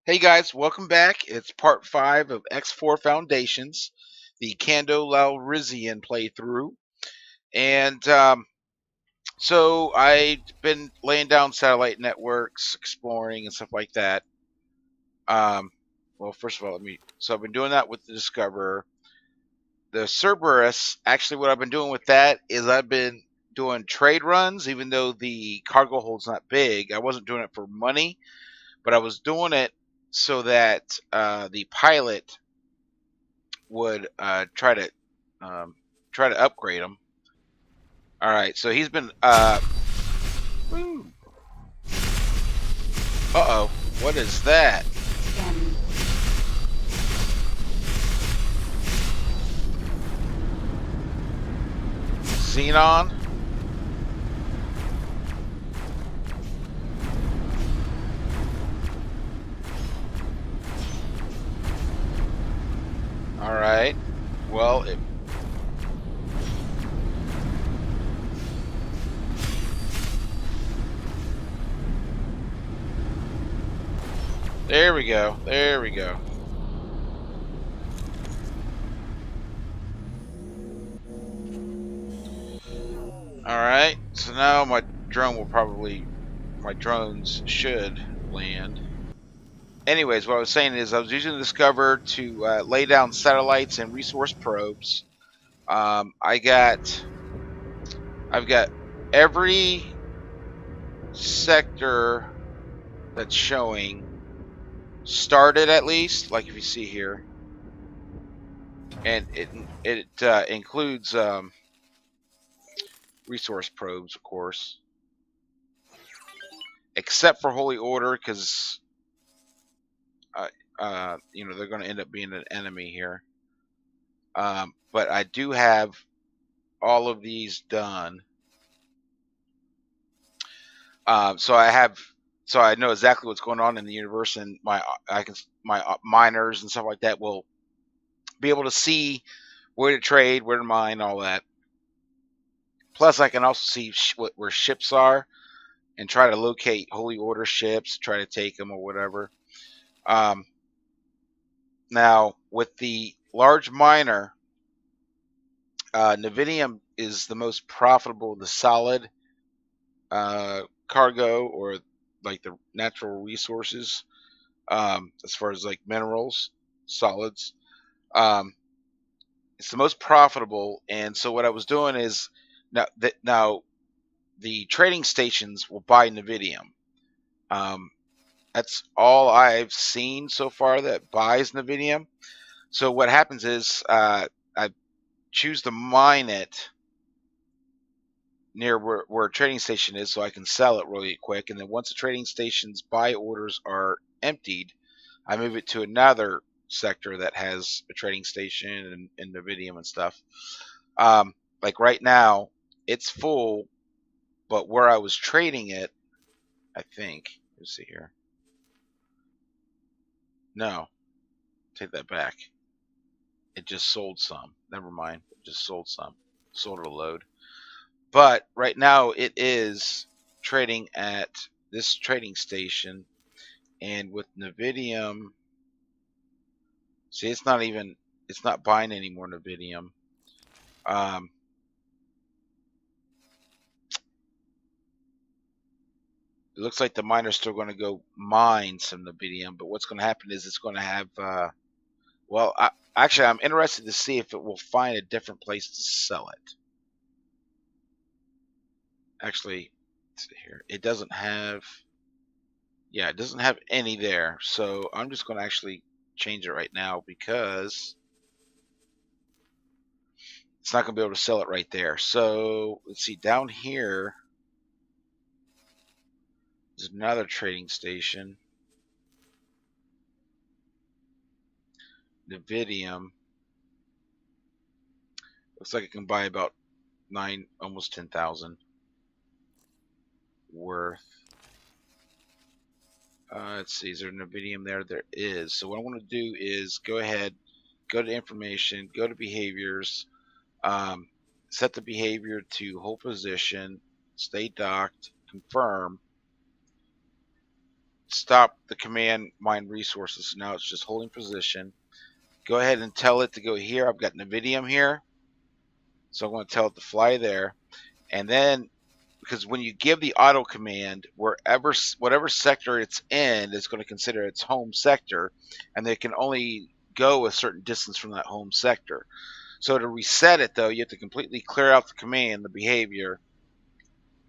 Hey guys, welcome back. It's part 5 of X4 Foundations, the Cando Lalrissian playthrough. And so I've been laying down satellite networks, exploring, and stuff like that. Um, well, first of all, so I've been doing that with the Discoverer. The Cerberus, actually, what I've been doing with that is I've been doing trade runs, even though the cargo hold's not big. I wasn't doing it for money, but I was doing it so that the pilot would um, try to upgrade him. All right, so he's been uh-oh, what is that? Scanning. Xenon? All right. Well, there we go. There we go. All right. So now my drones should land. Anyways, what I was saying is I was using the Discover to lay down satellites and resource probes. Um, I got, I've got every sector that's showing started at least, like if you see here, and it includes resource probes, of course, except for Holy Order, because they're going to end up being an enemy here. But I do have all of these done. So I know exactly what's going on in the universe, and my miners and stuff like that will be able to see where to trade, where to mine, all that. Plus, I can also see where ships are and try to locate Holy Order ships, try to take them or whatever. Um, Now, with the large miner, Nevidium is the most profitable, the solid cargo, or like the natural resources, as far as like minerals, solids. Um, it's the most profitable, and so what I was doing is now the trading stations will buy Nevidium. Um, that's all I've seen so far that buys Nevidium. So what happens is I choose to mine it near where a trading station is so I can sell it really quick. And then once the trading station's buy orders are emptied, I move it to another sector that has a trading station and Nvidium and stuff. Like right now, it's full, but where I was trading it, I think, let's see here. No, take that back. It just sold some. Never mind. It just sold some. Sold a load. But right now it is trading at this trading station, and with Nvidium, see, it's not buying any more Nvidium. Um, it looks like the miner's still going to go mine some Nvidium, but what's going to happen is it's going to have, actually, I'm interested to see if it will find a different place to sell it. Actually, let's see here. It doesn't have, yeah, it doesn't have any there. So I'm just going to actually change it right now because it's not going to be able to sell it right there. So let's see, down here is another trading station. Nvidium. Looks like it can buy about almost 10,000 worth. Let's see, is there Nvidium there? There is. So what I want to do is go ahead, go to information, go to behaviors, um, set the behavior to hold position, stay docked, confirm. stop the command mine resources. Now it's just holding position. Go ahead and tell it to go here. I've got Navidium here, so I'm going to tell it to fly there. And then, because when you give the auto command, whatever sector it's in is going to consider its home sector, and they can only go a certain distance from that home sector. So to reset it, though, you have to completely clear out the command, the behavior,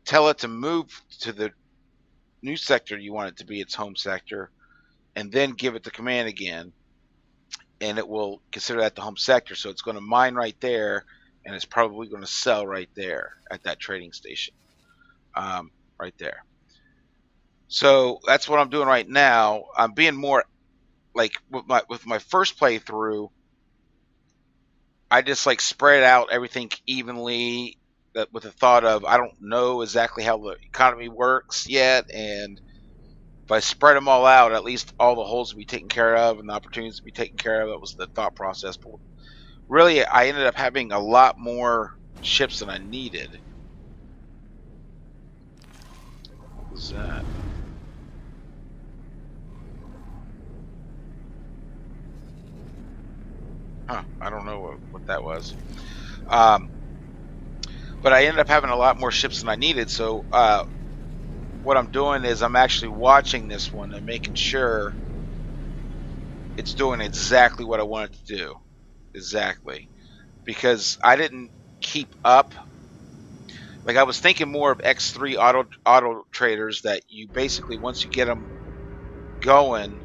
tell it to move to the new sector you want it to be its home sector, and then give it the command again, and it will consider that the home sector. So it's going to mine right there, and it's probably going to sell right there at that trading station, right there. So that's what I'm doing right now. I'm being more like with my first playthrough. I just like spread out everything evenly, with the thought of I don't know exactly how the economy works yet, and if I spread them all out, at least all the holes will be taken care of and the opportunities to be taken care of. That was the thought process. But really, I ended up having a lot more ships than I needed. What was that? Huh, I don't know what that was. But I ended up having a lot more ships than I needed. So what I'm doing is I'm actually watching this one and making sure it's doing exactly what I want it to do. Exactly. Because I didn't keep up. Like, I was thinking more of X3 auto traders that you basically, once you get them going,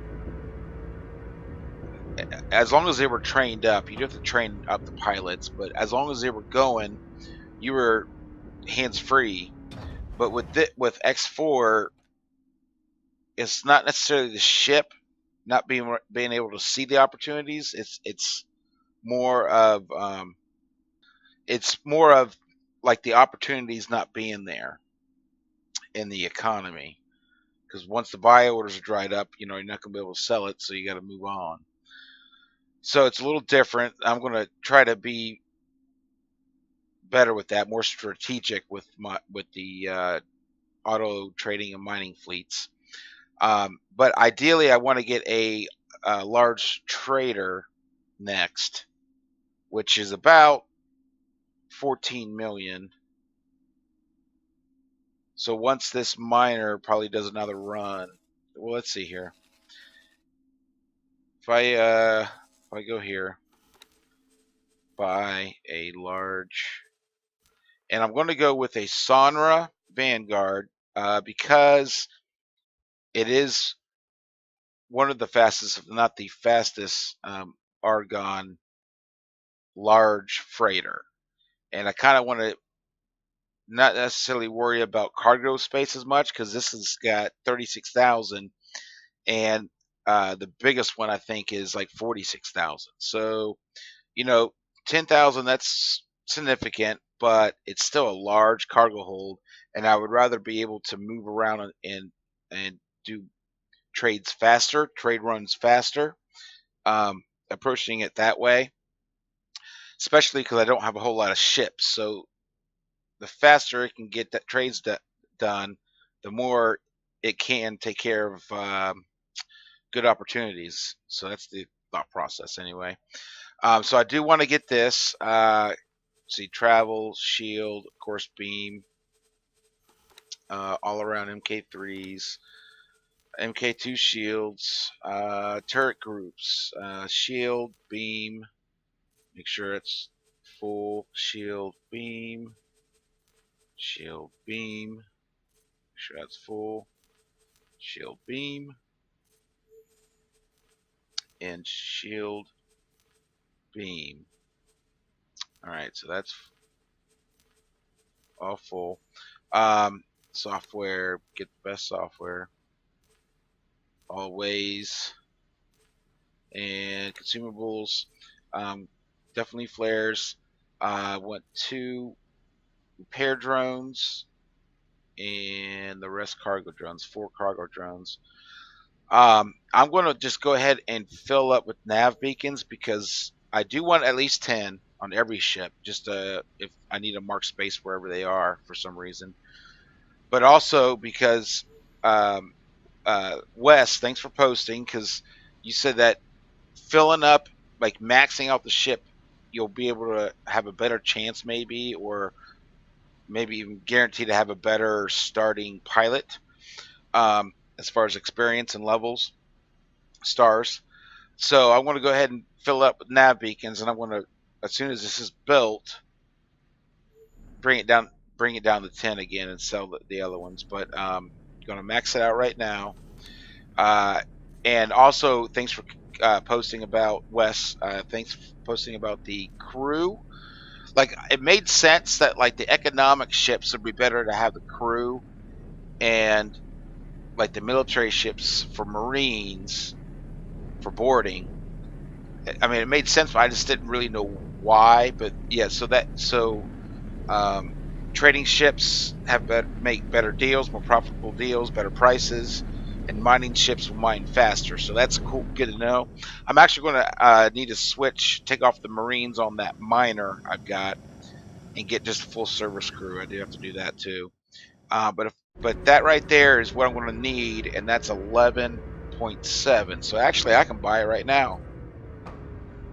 as long as they were trained up, you have to train up the pilots, but as long as they were going, you were hands free. But with X4, it's not necessarily the ship not being able to see the opportunities. It's more of like the opportunities not being there in the economy, because once the buy orders are dried up, you're not going to be able to sell it, so you got to move on. So it's a little different. I'm going to try to be better with that, more strategic with the auto trading and mining fleets. But ideally, I want to get a large trader next, which is about 14 million. So once this miner probably does another run, well, let's see here. If I go here, buy a large, and I'm going to go with a Sonra Vanguard because it is one of the fastest, if not the fastest, Argon large freighter. And I kind of want to not necessarily worry about cargo space as much, because this has got 36,000, and the biggest one I think is like 46,000. So 10,000, that's significant, but it's still a large cargo hold, and I would rather be able to move around and do trade runs faster, approaching it that way, especially because I don't have a whole lot of ships. So the faster it can get that trades done, the more it can take care of good opportunities. So that's the thought process anyway. So I do want to get this. See, travel, shield, of course, beam, all around MK3s, MK2 shields, turret groups, shield, beam. Make sure it's full, shield, beam, shield, beam. Make sure that's full, shield, beam, and shield, beam. All right, so that's all full. Software, get the best software. Always. And consumables, definitely flares. Went 2 repair drones, and the rest cargo drones, 4 cargo drones. I'm going to just go ahead and fill up with nav beacons, because I do want at least 10 on every ship, just if I need to mark space wherever they are for some reason. But also because Wes, thanks for posting, because you said that filling up, like maxing out the ship, you'll be able to have a better chance, maybe, or maybe even guaranteed to have a better starting pilot, as far as experience and levels, stars. So I want to go ahead and fill up with nav beacons, and I want to, as soon as this is built, bring it down, to 10 again and sell the other ones. But going to max it out right now. And also, thanks for posting about Wes. Thanks for posting about the crew. Like, it made sense that like the economic ships would be better to have the crew, and like the military ships for Marines for boarding. I mean, it made sense, but I just didn't really know why. But yeah, trading ships make better deals, more profitable deals, better prices, and mining ships will mine faster. So that's cool, good to know. I'm actually going to need to take off the Marines on that miner I've got, and get just a full service crew. I do have to do that too. But that right there is what I'm going to need, and that's 11.7. So actually, I can buy it right now.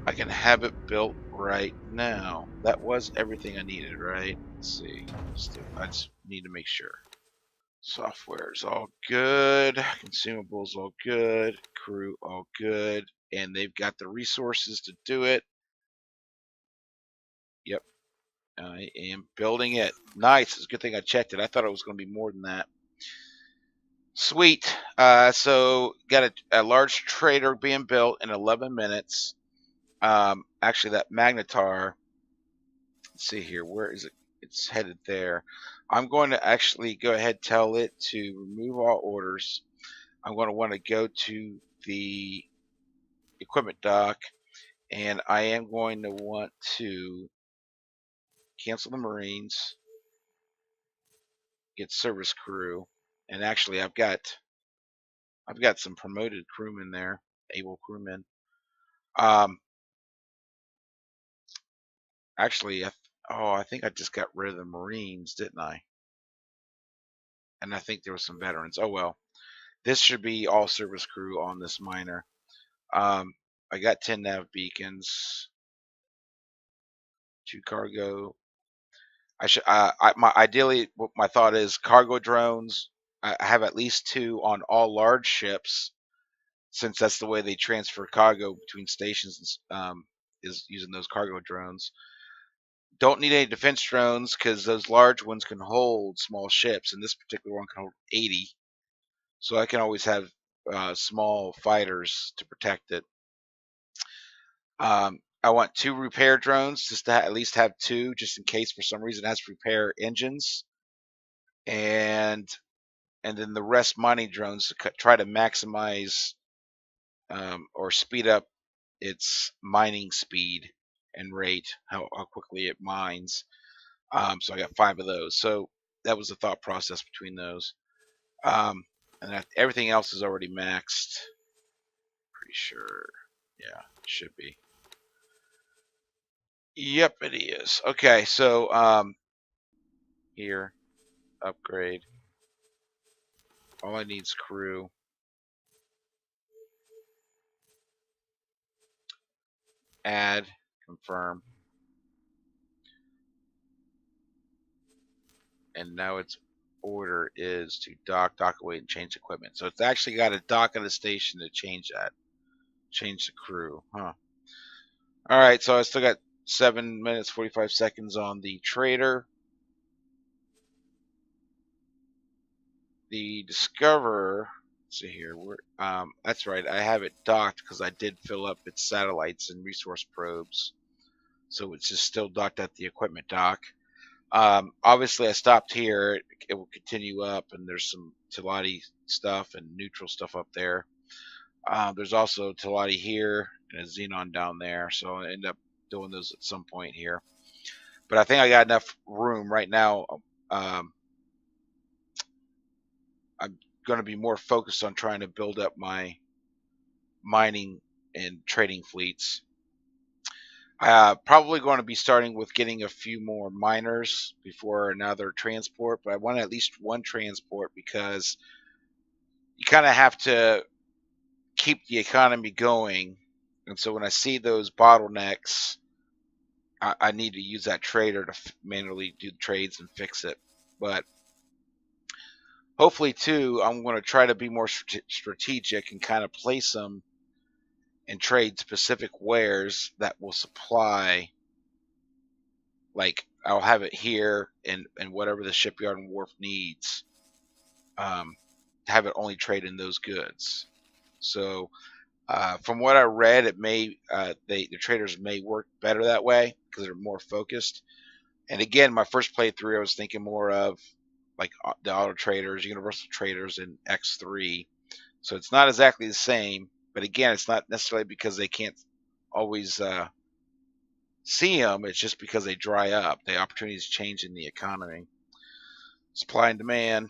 I can have it built right now. That was everything I needed, right? Let's see. I just need to make sure. Software is all good. Consumables all good. Crew all good. And they've got the resources to do it. Yep. I am building it. Nice. It's a good thing I checked it. I thought it was going to be more than that. Sweet. So got a large trader being built in 11 minutes. Actually, that magnetar, let's see here, where is it? It's headed there. I'm going to actually go ahead and tell it to remove all orders. I'm going to want to go to the equipment dock, and I am going to want to cancel the Marines, get service crew, and actually I've got some promoted crewmen there, able crewmen. Actually, I think I just got rid of the Marines, didn't I? And I think there was some veterans. Oh well, this should be all service crew on this miner. I got 10 nav beacons, 2 cargo. Ideally, what my thought is, cargo drones. I have at least 2 on all large ships, since that's the way they transfer cargo between stations. Is using those cargo drones. Don't need any defense drones, because those large ones can hold small ships, and this particular one can hold 80. So I can always have small fighters to protect it. I want 2 repair drones, just to at least have 2, just in case for some reason it has to repair engines, and then the rest mining drones to try to maximize or speed up its mining speed and rate, how quickly it mines. So I got 5 of those. So that was the thought process between those. And everything else is already maxed. Pretty sure. Yeah, it should be. Yep, it is. Okay, so here, upgrade. All I need is crew. Add, confirm. And now its order is to dock, away, and change equipment. So it's actually got a dock at the station to change that. Change the crew. Huh. Alright, so I still got 7 minutes, 45 seconds on the trader. The Discoverer, let's see here. That's right, I have it docked because I did fill up its satellites and resource probes. So it's just still docked at the equipment dock. Obviously, I stopped here. It will continue up, and there's some Telati stuff and neutral stuff up there. There's also Telati here and a Xenon down there, so I'll end up doing those at some point here. But I think I got enough room right now. I'm going to be more focused on trying to build up my mining and trading fleets. Probably going to be starting with getting a few more miners before another transport, but I want at least 1 transport, because you kind of have to keep the economy going. And so when I see those bottlenecks, I need to use that trader to manually do the trades and fix it. But hopefully, too, I'm going to try to be more strategic and kind of place them and trade specific wares that will supply. Like I'll have it here, and whatever the shipyard and wharf needs, have it only trade in those goods. So from what I read, it may the traders may work better that way because they're more focused. And again, my first playthrough, I was thinking more of like the auto traders, universal traders, and X3. So it's not exactly the same, but again, it's not necessarily because they can't always see them. It's just because they dry up. The opportunities change in the economy, supply and demand,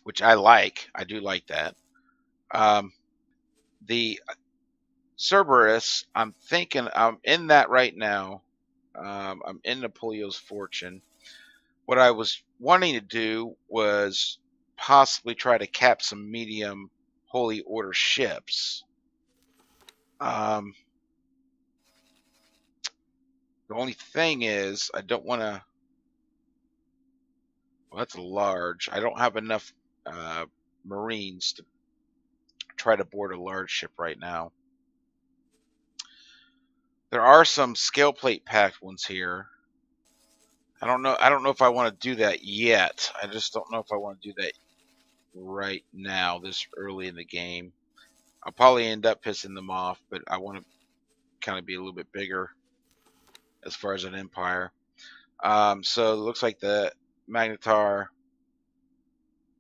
which I like. I do like that. The Cerberus, I'm thinking I'm in that right now. I'm in Napoleon's Fortune. What I was wanting to do was possibly try to cap some medium Holy Order ships. The only thing is, I don't want to. Well, that's large. I don't have enough Marines to try to board a large ship right now. There are some scale plate packed ones here. I don't know. I don't know if I want to do that yet. I just don't know if I want to do that right now, this early in the game. I'll probably end up pissing them off, but I want to kind of be a little bit bigger as far as an empire. So it looks like the Magnetar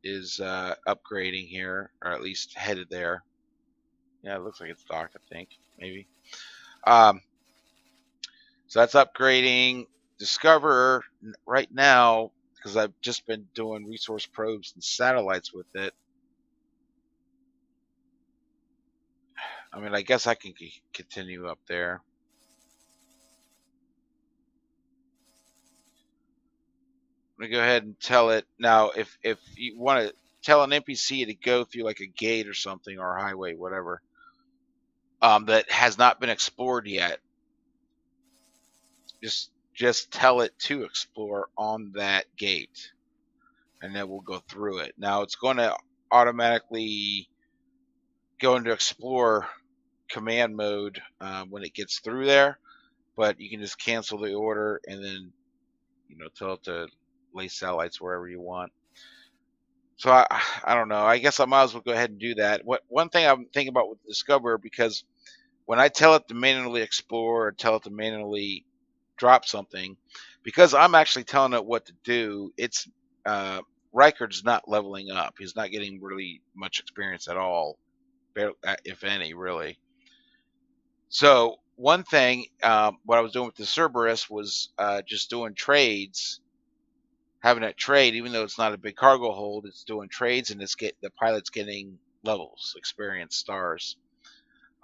is upgrading here, or at least headed there. Yeah, it looks like it's docked, I think, maybe. So that's upgrading. Discover right now, because I've just been doing resource probes and satellites with it. I mean, I guess I can continue up there. I'm gonna go ahead and tell it now. If you want to tell an NPC to go through like a gate or something, or a highway, whatever, that has not been explored yet, just tell it to explore on that gate, and then we'll go through it. Now it's going to automatically go into explore command mode when it gets through there, but you can just cancel the order and then tell it to lay satellites wherever you want. So I don't know. I guess I might as well go ahead and do that. One thing I'm thinking about with Discover, because when I tell it to manually explore or tell it to manually drop something, because I'm actually telling it what to do, it's Reichard's not leveling up. He's not getting really much experience at all, if any, really. So one thing, what I was doing with the Cerberus was just doing trades, having it trade, even though it's not a big cargo hold, it's doing trades, and the pilot's getting levels, experience, stars.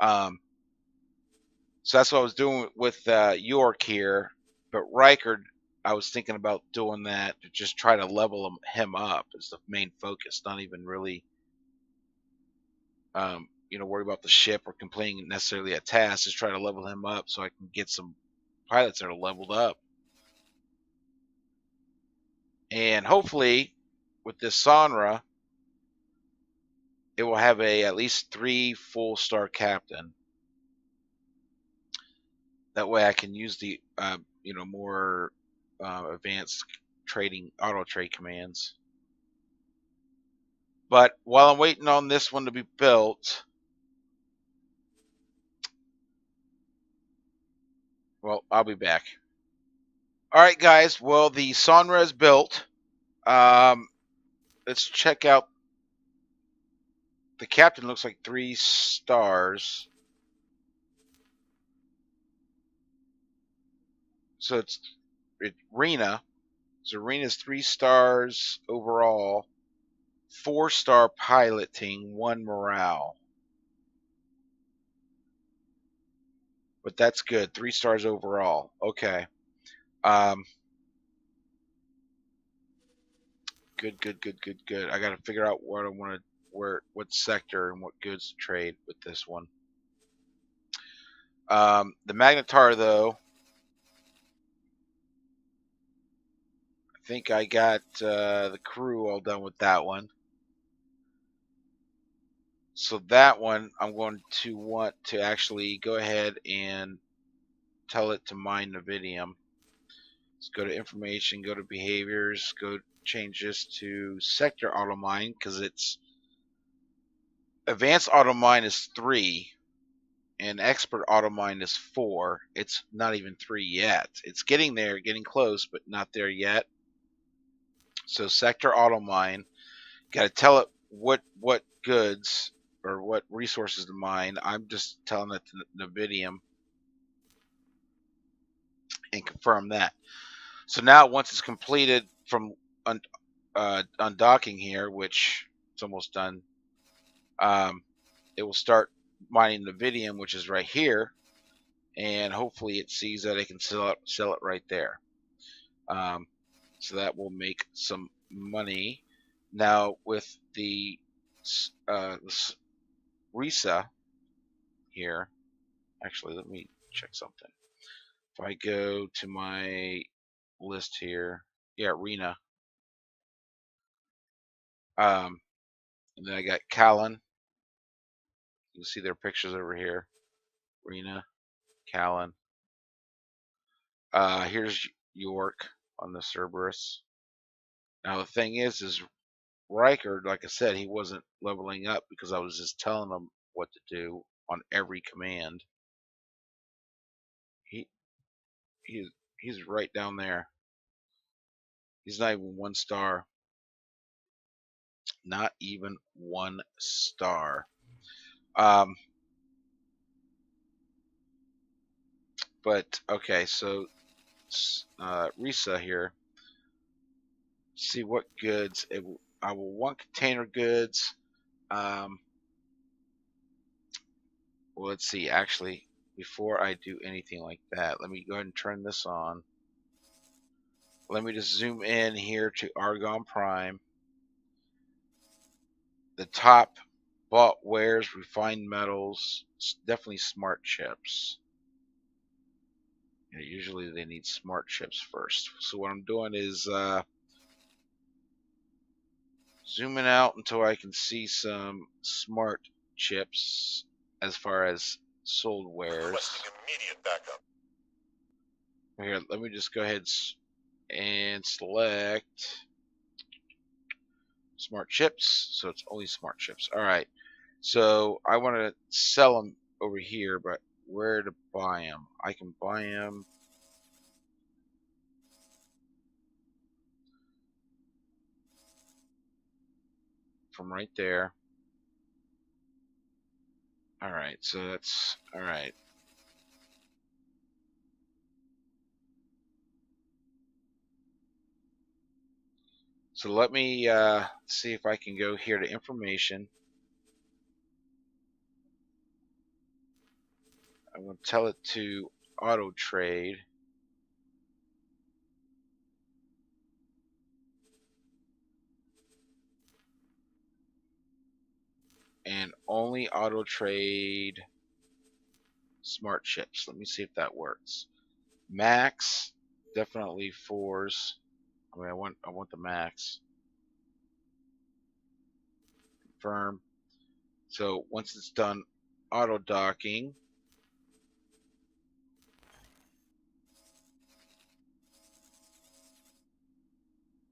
So that's what I was doing with York here. But Reichard, I was thinking about doing that to just try to level him up as the main focus, not even really, worry about the ship or completing necessarily a task. Just try to level him up so I can get some pilots that are leveled up. And hopefully, with this Sonra, it will have at least 3 full-star captain. That way I can use the more advanced trading auto trade commands. But while I'm waiting on this one to be built, well, I'll be back. All right, guys. Well, the Sonra is built. Let's check out. The captain looks like 3 stars. So it's Rena. So Rena's 3 stars overall, 4-star piloting, 1 morale. But that's good. 3 stars overall. Okay. Good. I got to figure out what I want to what sector and what goods to trade with this one. The Magnetar, though, I think I got the crew all done with that one. So that one, I'm going to want to actually go ahead and tell it to mine Navidium. Let's go to information, go to behaviors, go change this to sector auto mine, because it's advanced auto mine is 3 and expert auto mine is 4. It's not even 3 yet. It's getting there, getting close, but not there yet. So sector auto mine, got to tell it what goods or what resources to mine. I'm just telling it to Navidium and confirm that. So now once it's completed from undocking here, which it's almost done, it will start mining Navidium, which is right here, and hopefully it sees that it can sell it right there. So that will make some money. Now with the Risa here, actually let me check something. If I go to my list here, yeah, Rena, and then I got Callan. You can see their pictures over here. Rena, Callan. Here's York on the Cerberus. Now the thing is Riker, like I said, he wasn't leveling up because I was just telling him what to do on every command. He's right down there. He's not even 1 star. Not even 1 star. But okay, so Risa here. See what goods. I will want container goods. Well, let's see. Actually, before I do anything like that, let me go ahead and turn this on. Let me just zoom in here to Argon Prime. The top bought wares, refined metals, definitely smart chips. Usually they need smart chips first. So what I'm doing is zooming out until I can see some smart chips as far as sold wares. Immediate backup. Here, let me just go ahead and select smart chips. So it's only smart chips. All right. So I want to sell them over here, but where to buy them? I can buy them from right there. All right, so that's all right. So let me see if I can go here to information. I'm going to tell it to auto trade. And only auto trade smart chips. Let me see if that works. Max, definitely 4s. I mean, I want the max. Confirm. So once it's done auto docking,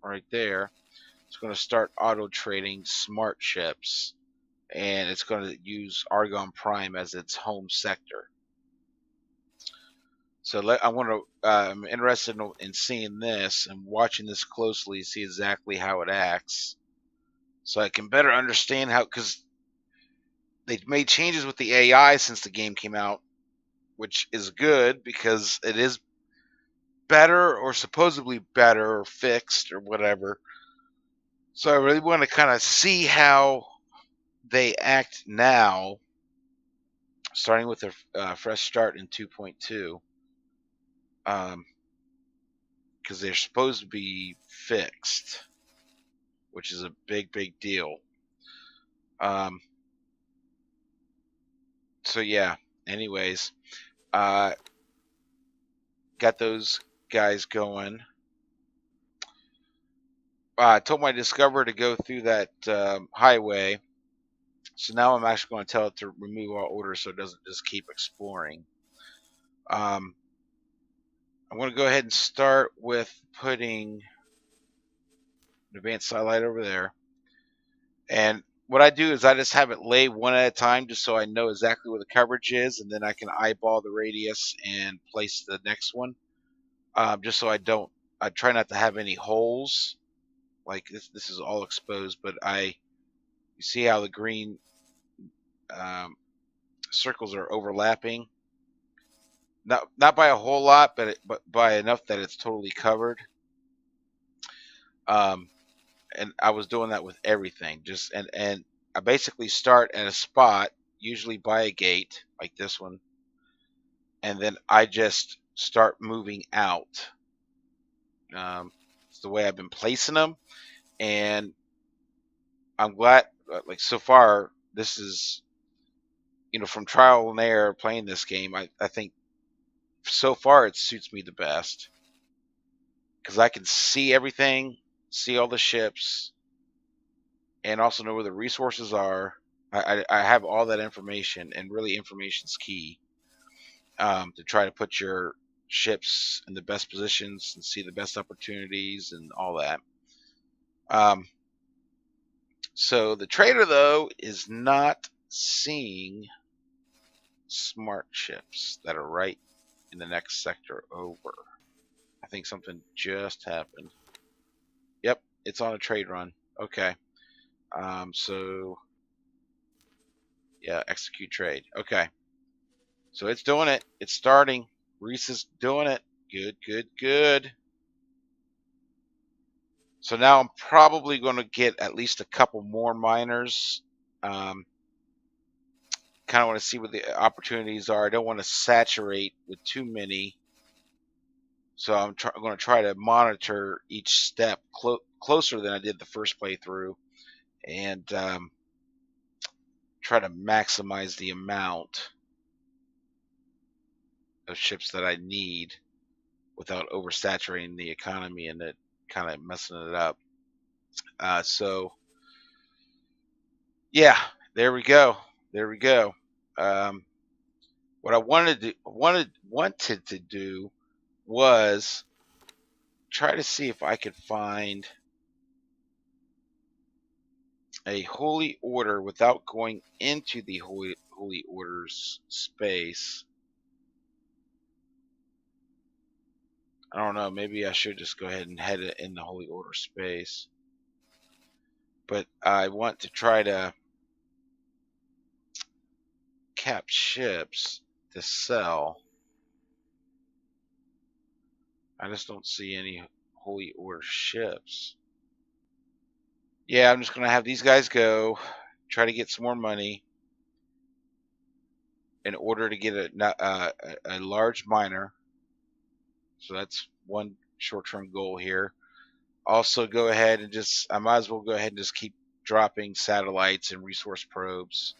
right there, it's going to start auto trading smart chips, and it's going to use Argon Prime as its home sector. So I'm interested in seeing this and watching this closely, see exactly how it acts, so I can better understand how, because they've made changes with the AI since the game came out, which is good because it is better, or supposedly better, or fixed, or whatever. So I really want to kind of see how they act now, starting with a fresh start in 2.2, because they're supposed to be fixed, which is a big deal. Um, so yeah. Anyways, uh, got those guys going. I told my Discover to go through that highway. So now I'm actually going to tell it to remove all orders so it doesn't just keep exploring. I'm going to go ahead and start with putting an advanced satellite over there. And what I do is I just have it lay one at a time just so I know exactly where the coverage is, and then I can eyeball the radius and place the next one. Just so I try not to have any holes. Like this is all exposed, but you see how the green um, circles are overlapping. Not by a whole lot, but by enough that it's totally covered. And I was doing that with everything. And I basically start at a spot, usually by a gate like this one, and then I just start moving out. It's the way I've been placing them, and I'm glad. Like so far, this is from trial and error playing this game. I think so far it suits me the best because I can see everything, see all the ships, and also know where the resources are. I have all that information, and really information's key to try to put your ships in the best positions and see the best opportunities and all that. So the trader, though, is not seeing smart ships that are right in the next sector over. I think something just happened. Yep, it's on a trade run. Okay. So yeah, execute trade. Okay. So it's doing it. It's starting. Reese is doing it. Good, good, good. So now I'm probably going to get at least a couple more miners. Kind of want to see what the opportunities are. I don't want to saturate with too many. So I'm going to try to monitor each step closer than I did the first playthrough, and try to maximize the amount of ships that I need without oversaturating the economy and it kind of messing it up. So yeah, there we go. There we go. What I wanted to do was try to see if I could find a holy order without going into the holy order's space. I don't know. Maybe I should just go ahead and head it in the holy order space. But I want to try to cap ships to sell. I just don't see any holy order ships. Yeah, I'm just going to have these guys go, try to get some more money in order to get a large miner. So that's one short-term goal here. Also go ahead and I might as well go ahead and just keep dropping satellites and resource probes.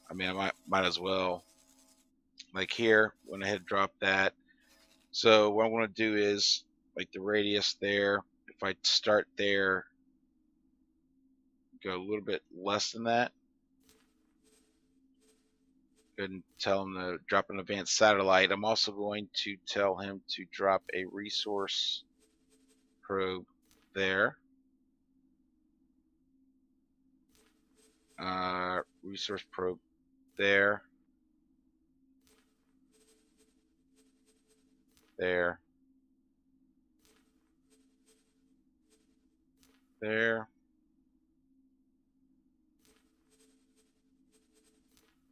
I mean, I might as well. Like here, went ahead and dropped that. So what I want to do is, like the radius there, if I start there, go a little bit less than that. Go ahead and tell him to drop an advanced satellite. I'm also going to tell him to drop a resource probe there. Resource probe there. There. There.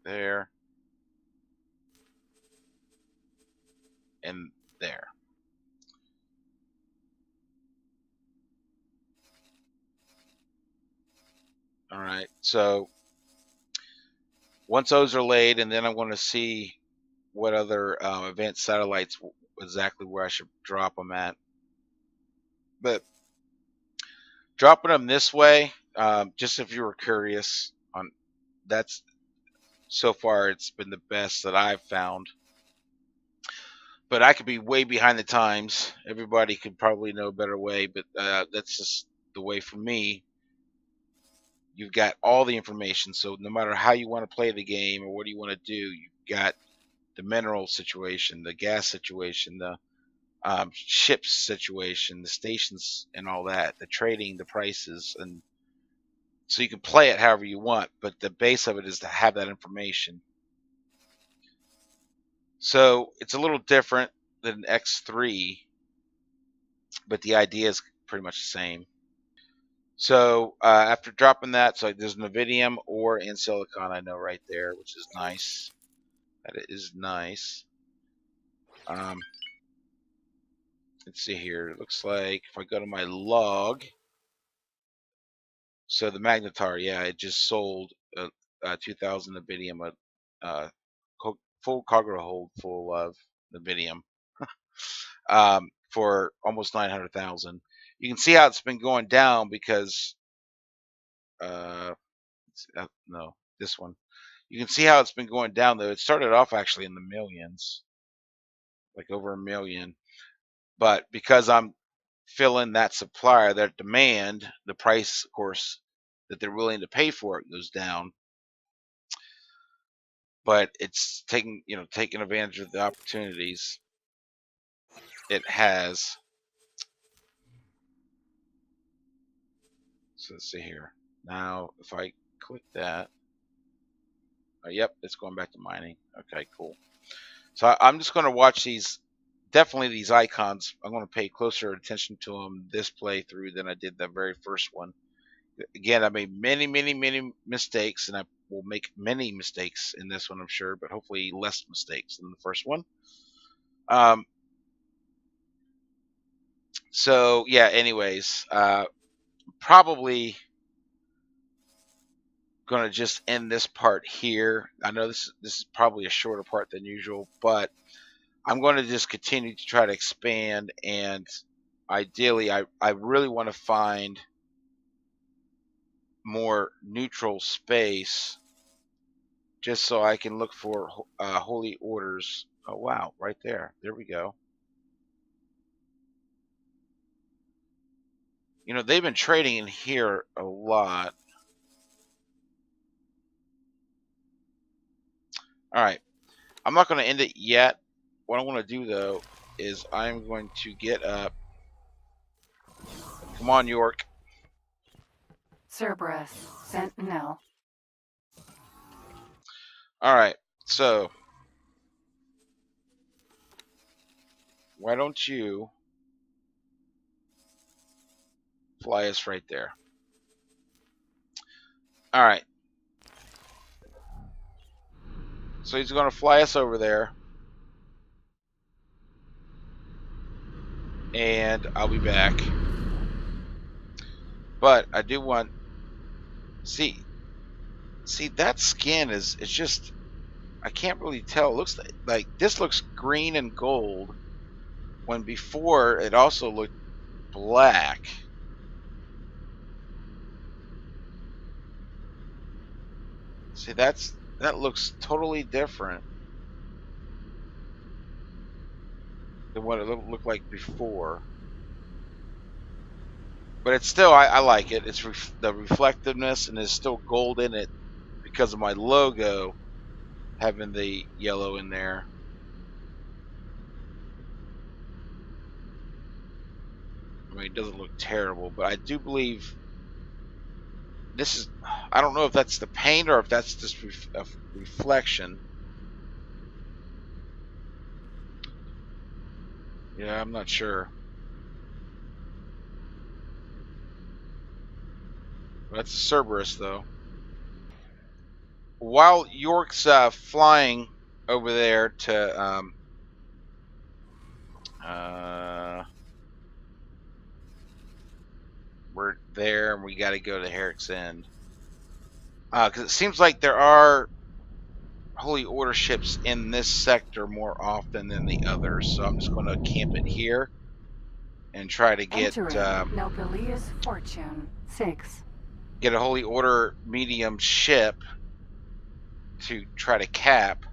There. And there. All right. So once those are laid, and then I'm going to see what other advanced satellites, exactly where I should drop them at. But dropping them this way Just if you were curious on that's so far, it's been the best that I've found. But I could be way behind the times. Everybody could probably know a better way, but that's just the way for me. You've got all the information, so no matter how you want to play the game or what do you want to do, you've got the mineral situation, the gas situation, the ships situation, the stations, and all that, the trading, the prices, and so you can play it however you want. But the base of it is to have that information. So it's a little different than X3, but the idea is pretty much the same. So after dropping that, so there's Nevidium ore and silicon, I know right there, which is nice. That is nice. Let's see here. It looks like if I go to my log, so the magnetar, yeah, it just sold 2,000 Nevidium, full cargo hold full of Nevidium. For almost 900,000. You can see how it's been going down because no, this one. You can see how it's been going down though. It started off actually in the millions, like over 1 million, but because I'm filling that supplier, that demand, the price, of course, that they're willing to pay for it goes down. But it's taking advantage of the opportunities it has. So let's see here. Now, if I click that, yep, it's going back to mining. Okay, cool. So I'm just going to watch these, definitely these icons. I'm going to pay closer attention to them this playthrough than I did the very first one. Again, I made many, many, many mistakes, and I will make many mistakes in this one, I'm sure, but hopefully less mistakes than the first one. So yeah, anyways, probably going to just end this part here. I know this is probably a shorter part than usual, but I'm going to just continue to try to expand, and ideally I really want to find more neutral space just so I can look for holy orders. Oh wow, right there. There we go. You know, they've been trading in here a lot. All right. I'm not going to end it yet. What I want to do, though, is I'm going to get up. Come on, York. Cerberus, Sentinel. All right. So, why don't you fly us right there? All right. So he's going to fly us over there. And I'll be back. But I do want... See, that skin is... It's just... I can't really tell. It looks like this looks green and gold, when before it also looked black. See, that looks totally different than what it looked like before. But it's still, I like it. It's the reflectiveness, and there's still gold in it because of my logo having the yellow in there. I mean, it doesn't look terrible, but I do believe this is... I don't know if that's the paint or if that's just a reflection. Yeah, I'm not sure. That's Cerberus, though. While York's flying over there to we're there, and we got to go to Herrick's End because it seems like there are Holy Order ships in this sector more often than the others. So I'm just going to camp it here and try to get Nobilious Fortune 6. get a Holy Order medium ship to try to cap,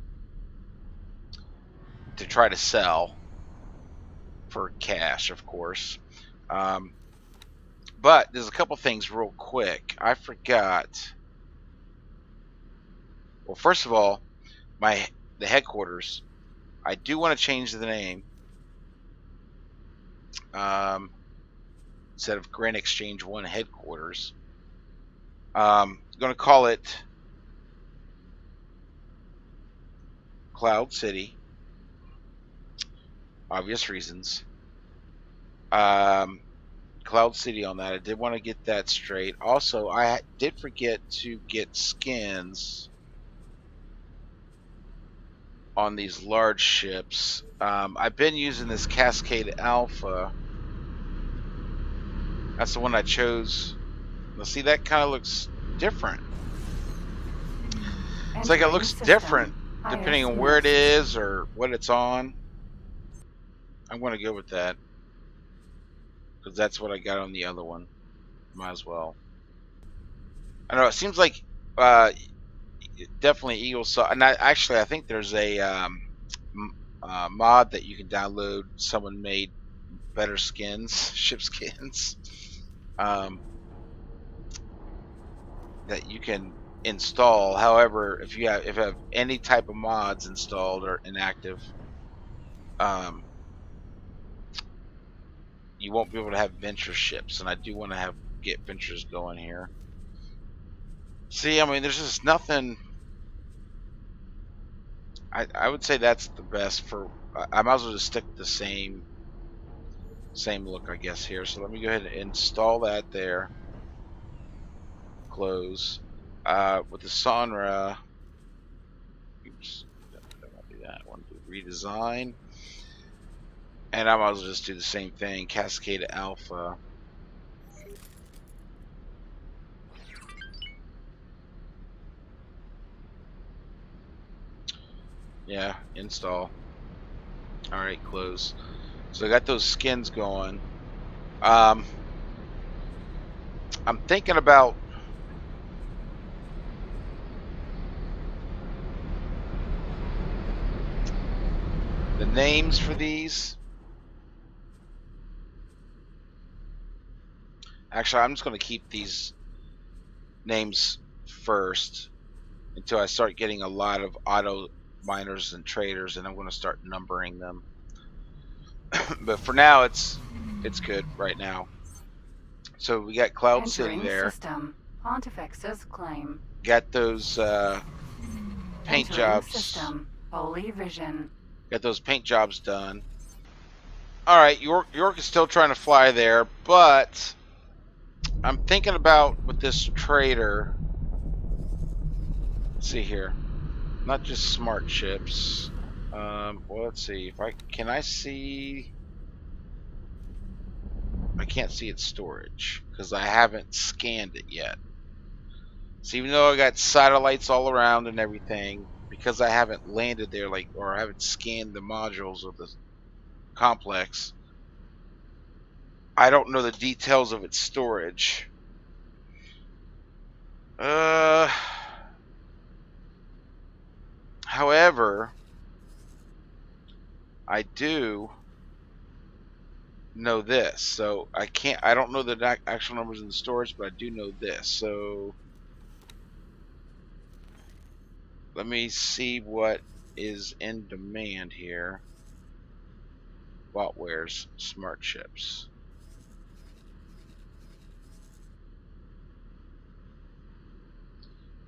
to try to sell for cash, of course. But there's a couple things real quick. I forgot. Well, first of all, the headquarters. I do want to change the name. Instead of Grand Exchange 1 headquarters, I'm going to call it Cloud City. Obvious reasons. Cloud City on that. I did want to get that straight. Also, I did forget to get skins on these large ships. I've been using this Cascade Alpha. That's the one I chose. Now, see, that kind of looks different. It's like it looks different depending on where it is or what it's on. I'm going to go with that because that's what I got on the other one. Might as well. I don't know. It seems like definitely Eagle saw. And I think there's a mod that you can download. Someone made better skins, ship skins, that you can install. However, if you have any type of mods installed or inactive, you won't be able to have venture ships, and I do want to get ventures going here. See, I mean, there's just nothing. I would say that's the best for. I might as well just stick the same look, I guess, here. So let me go ahead and install that there. Close. With the Sonra. Oops, I don't want to do that. I want to do redesign. And I might as well just do the same thing. Cascade Alpha. Yeah, install. Alright, close. So I got those skins going. I'm thinking about the names for these. Actually, I'm just going to keep these names first until I start getting a lot of auto miners and traders, and I'm going to start numbering them. But for now, it's good right now. So we got Cloud City there. System. Pontifex's claim. Got those paint jobs. System. Holy Vision. Got those paint jobs done. All right, York is still trying to fly there, but I'm thinking about with this trader. Let's see here. Not just smart ships. Well, let's see if can I see. I can't see its storage because I haven't scanned it yet. So even though I got satellites all around and everything, because I haven't landed there, or I haven't scanned the modules of the complex, I don't know the details of its storage. However, I do know this, so I don't know the actual numbers in the storage, but I do know this. So let me see what is in demand here. Botwares, smart ships.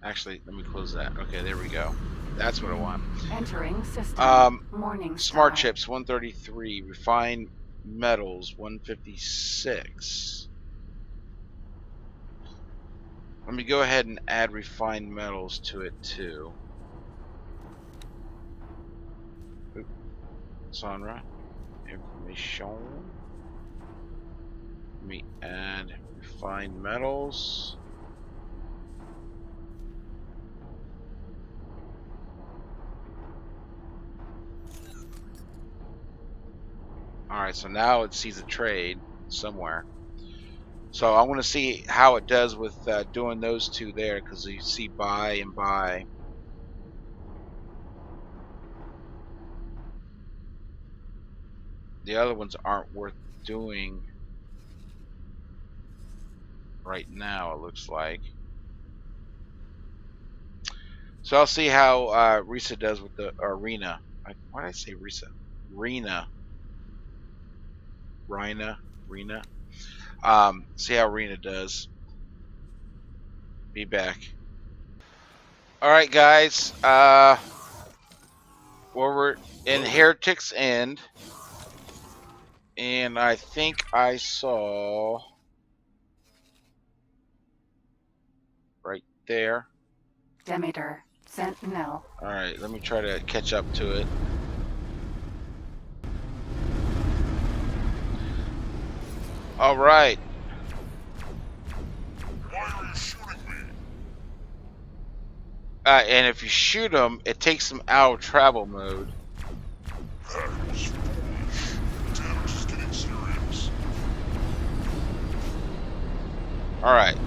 Actually, let me close that. Okay, there we go. That's what I want. Entering system. Morning smart chips 133, refined metals 156. Let me go ahead and add refined metals to it too. Oop. Sonra information. Let me add refined metals. Alright, so now it sees a trade somewhere. So I want to see how it does with doing those two there, because you see buy and buy. The other ones aren't worth doing right now, it looks like. So I'll see how Risa does with the arena. Why did I say Risa? Rena. Rena. See how Rena does. Be back. Alright, guys. We're in Heretic's End. And I think I saw right there. Demeter, Sentinel. Alright, let me try to catch up to it. Alright. Why are you shooting me? And if you shoot them, it takes them out of travel mode. That was foolish. The damage is getting serious. Alright.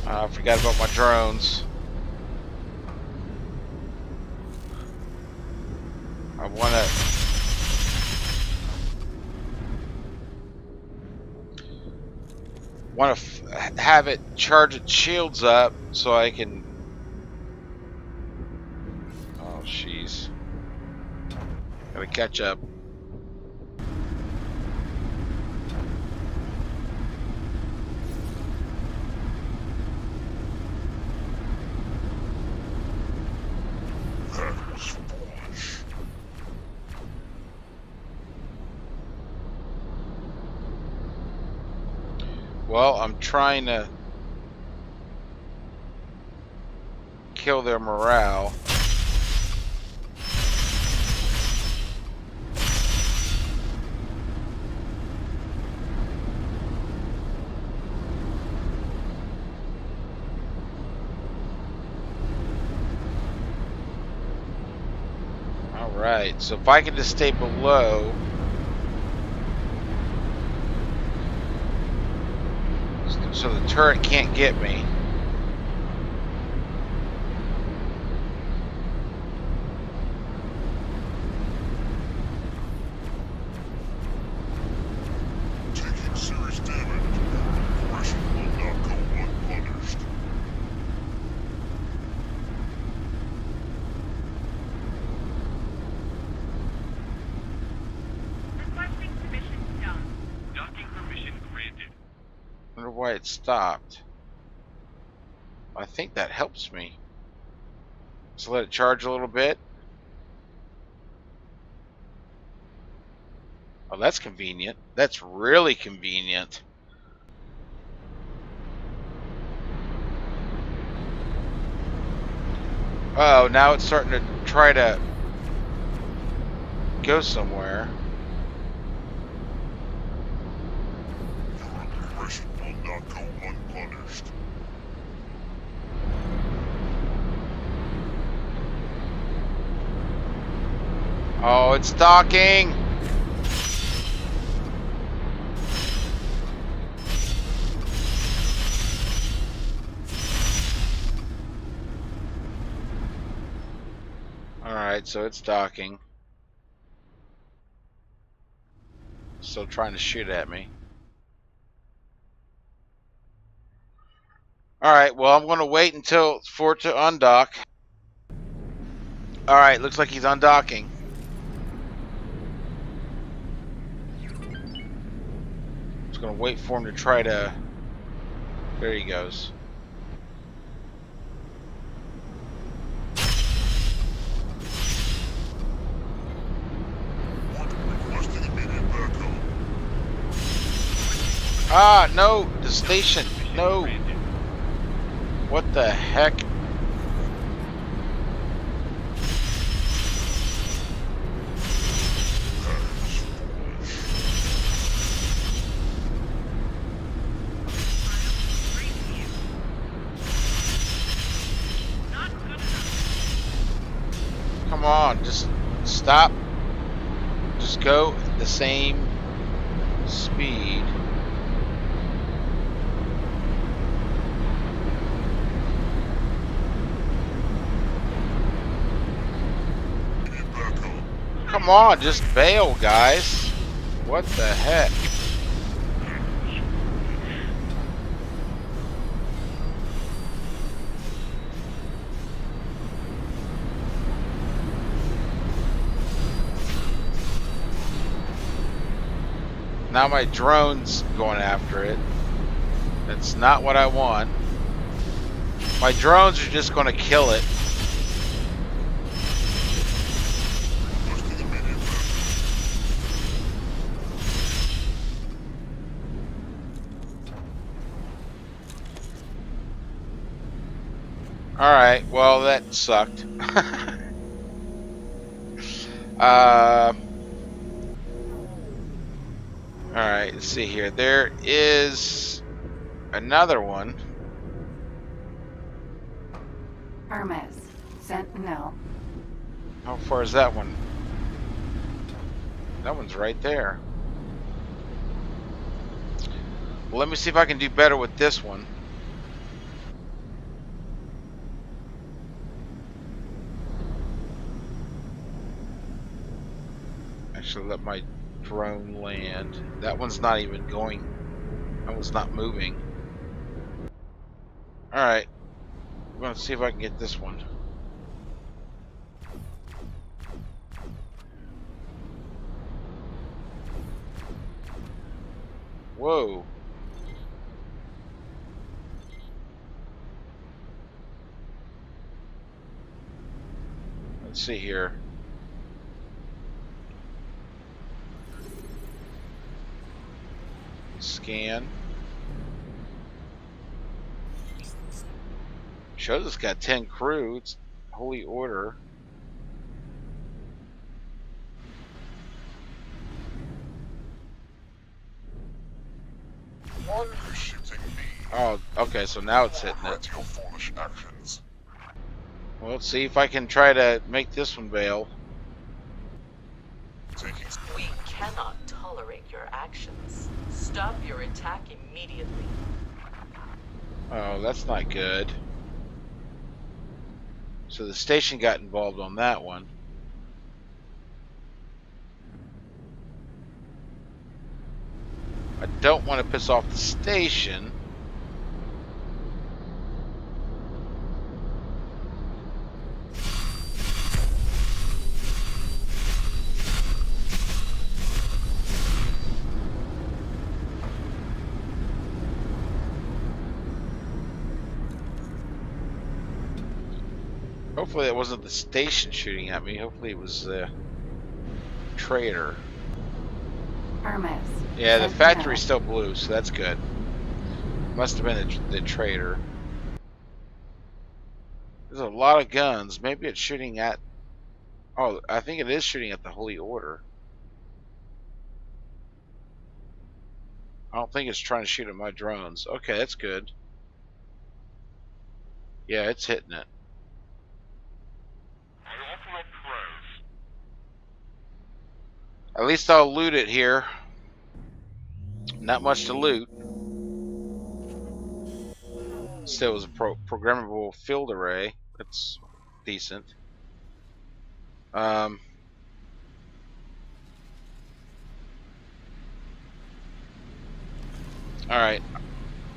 I forgot about my drones. I want to have it charge its shields up so I can. Oh, jeez. Gotta catch up. That was foolish. Well, I'm trying to kill their morale. Alright, so if I can just stay below. So the turret can't get me. Taking serious damage. Aggression will not go unpunished. Requesting permission done. Docking permission granted. I wonder why it stopped. I think that helps me. So let it charge a little bit. Oh, that's convenient. That's really convenient. Oh, now it's starting to try to go somewhere. Your aggression will not go unpunished. Oh, it's docking. Alright, so it's docking. Still trying to shoot at me. Alright, well, I'm going to wait for it to undock. Alright, looks like he's undocking. Just going to wait for him to try to... There he goes. Requesting immediate backup. Ah, no! The station! No! What the heck? Come on, just stop Just go the same speed. We need backup. Come on, just bail, guys. What the heck? Now my drone's going after it. That's not what I want. My drones are just going to kill it. Requesting immediate backup. Alright, well, that sucked. Alright, let's see here. There is another one. Hermes. Sentinel. How far is that one? That one's right there. Well, let me see if I can do better with this one. Actually, let my drone land. That one's not even going. That one's not moving. Alright. I'm going to see if I can get this one. Whoa. Let's see here. Scan. Shows it's got 10 crew. It's Holy Order. Why are you shooting me? Oh, okay, so now it's hitting it. Regret your foolish actions. Well, let's see if I can try to make this one bail. Taking We cannot tolerate your actions. Stop your attack immediately. Oh, that's not good. So the station got involved on that one. I don't want to piss off the station. Hopefully that wasn't the station shooting at me. Hopefully it was the trader. Hermes. Yeah, the Sentinel. factory's still blue, so that's good. Must have been the trader. There's a lot of guns. Maybe it's shooting at... Oh, I think it is shooting at the Holy Order. I don't think it's trying to shoot at my drones. Okay, that's good. Yeah, it's hitting it. I also have crows. At least I'll loot it here. Not much to loot. Still was a programmable field array. That's decent. Alright.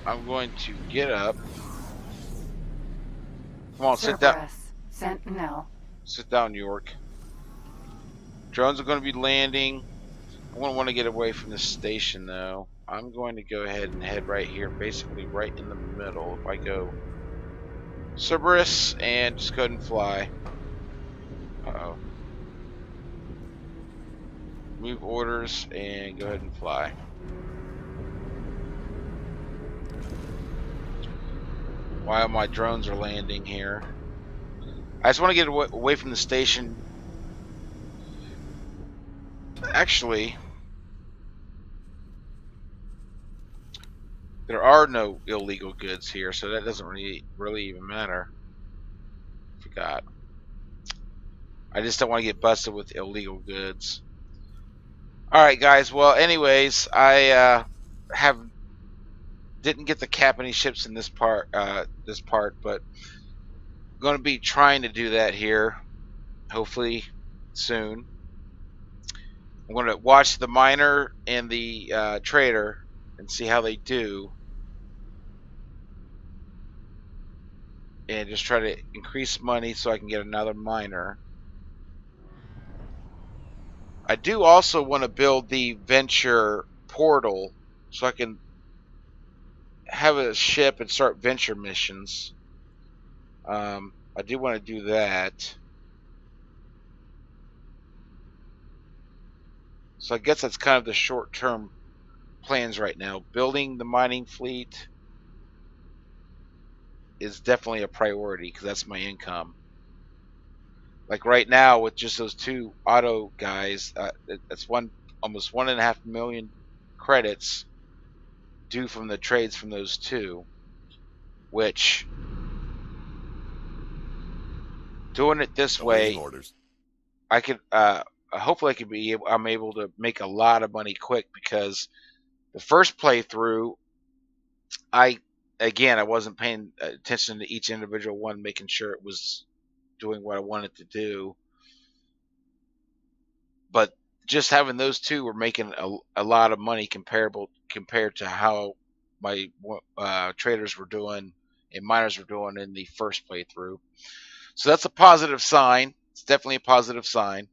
I'm going to get up. Come on, sit down. Cerberus. Sentinel. Sit down, York. Drones are going to be landing. I'm going to want to get away from this station, though. I'm going to go ahead and head right here, basically right in the middle. If I go Cerberus and just go ahead and fly. Uh-oh. Move orders and go ahead and fly. While my drones are landing here. I just want to get away from the station. Actually, there are no illegal goods here, so that doesn't really even matter. Forgot. I just don't want to get busted with illegal goods. All right, guys. Well, anyways, I have didn't get to cap any ships in this part, but I'm going to be trying to do that here, hopefully soon. I'm going to watch the miner and the trader and see how they do, and just try to increase money so I can get another miner. I do also want to build the venture portal so I can have a ship and start venture missions. I do want to do that. So I guess that's kind of the short-term plans right now. Building the mining fleet is definitely a priority because that's my income. Like right now with just those two auto guys, that's almost 1.5 million credits due from the trades from those two, which doing it this Awaiting way, orders. I could hopefully I'm able to make a lot of money quick, because the first playthrough I wasn't paying attention to each individual one, making sure it was doing what I wanted to do. But just having those two were making a lot of money compared to how my traders were doing and miners were doing in the first playthrough. So that's a positive sign. It's definitely a positive sign.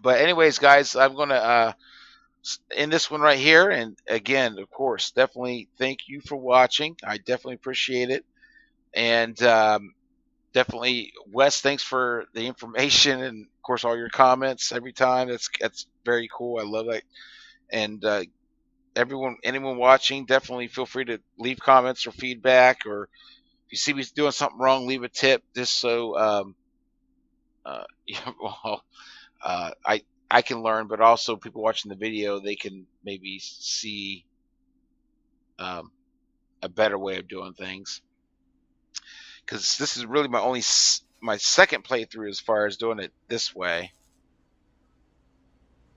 But anyways, guys, I'm going to end this one right here. And again, of course, definitely thank you for watching. I definitely appreciate it. And definitely, Wes, thanks for the information and, of course, all your comments every time. That's very cool. I love it. And anyone watching, definitely feel free to leave comments or feedback, or if you see me doing something wrong, leave a tip, just so well, I can learn, but also people watching the video, they can maybe see a better way of doing things. Because this is really my second playthrough as far as doing it this way.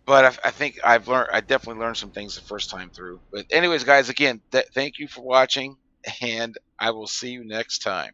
But I think I definitely learned some things the first time through. But anyways, guys, again, thank you for watching, and I will see you next time.